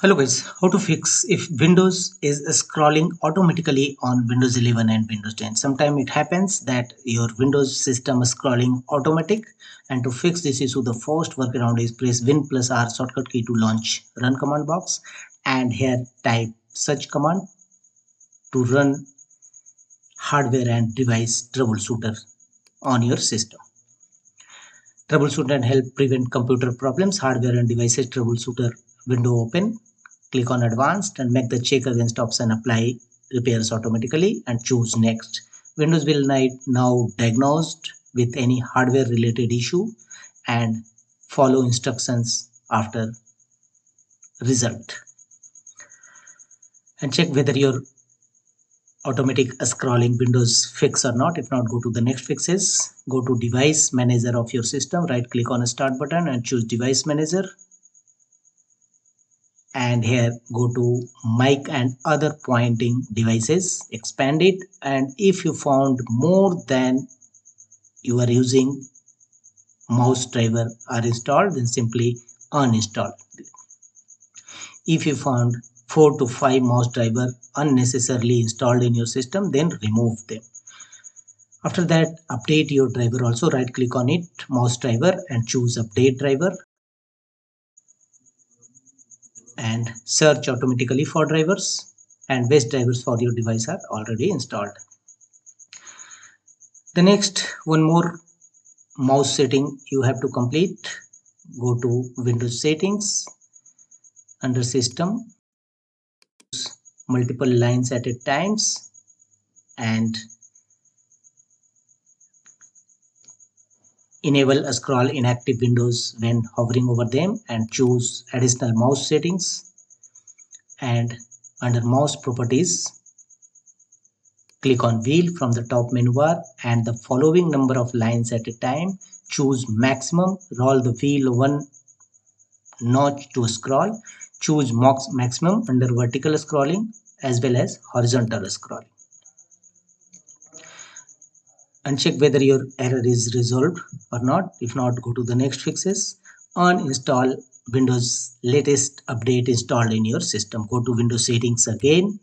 Hello guys, how to fix if Windows is scrolling automatically on Windows 11 and Windows 10. Sometimes it happens that your Windows system is scrolling automatic, and to fix this issue the first workaround is press Win plus R shortcut key to launch run command box, and here type search command to run hardware and device troubleshooter on your system. Troubleshoot and help prevent computer problems. Hardware and devices troubleshooter window open. Click on advanced and make the check against option apply repairs automatically and choose next. Windows will now diagnosed with any hardware related issue and follow instructions after result. And check whether your automatic scrolling Windows fix or not. If not, go to the next fixes. Go to device manager of your system. Right click on a start button and choose device manager. And here go to mic and other pointing devices, expand it, and if you found more than you are using mouse driver are installed, then simply uninstall. If you found 4 to 5 mouse driver unnecessarily installed in your system, then remove them. After that, update your driver also. Right click on it, mouse driver, and choose update driver and search automatically for drivers, and best drivers for your device are already installed. The next one more mouse setting you have to complete. Go to Windows settings, under system, multiple lines at a times, and enable a scroll inactive windows when hovering over them, and choose additional mouse settings, and under mouse properties click on wheel from the top menu bar, and the following number of lines at a time. Choose maximum, roll the wheel one notch to scroll. Choose maximum under vertical scrolling as well as horizontal scrolling. And check whether your error is resolved or not. If not, go to the next fixes. Uninstall Windows latest update installed in your system. Go to Windows settings again,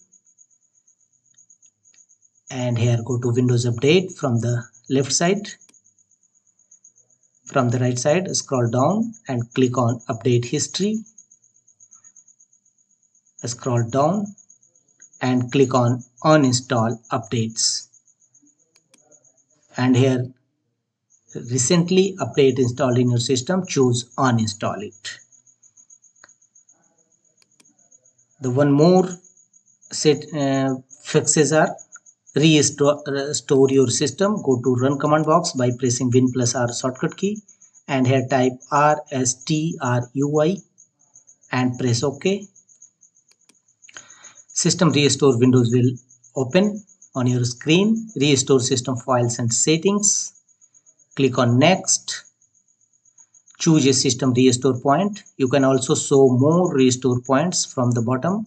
and here go to Windows update from the left side. From the right side, scroll down and click on update history. Scroll down and click on uninstall updates, and here recently update installed in your system, choose uninstall it. The one more fixes are restore your system. Go to run command box by pressing Win plus R shortcut key, and here type RSTRUI and press OK. System restore windows will open on your screen. Restore system files and settings. Click on next. Choose a system restore point. You can also show more restore points from the bottom.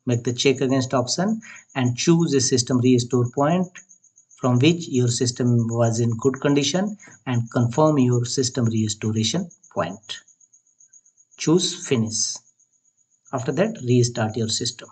Make the check against option and choose a system restore point from which your system was in good condition and confirm your system restoration point. Choose finish. After that, restart your system.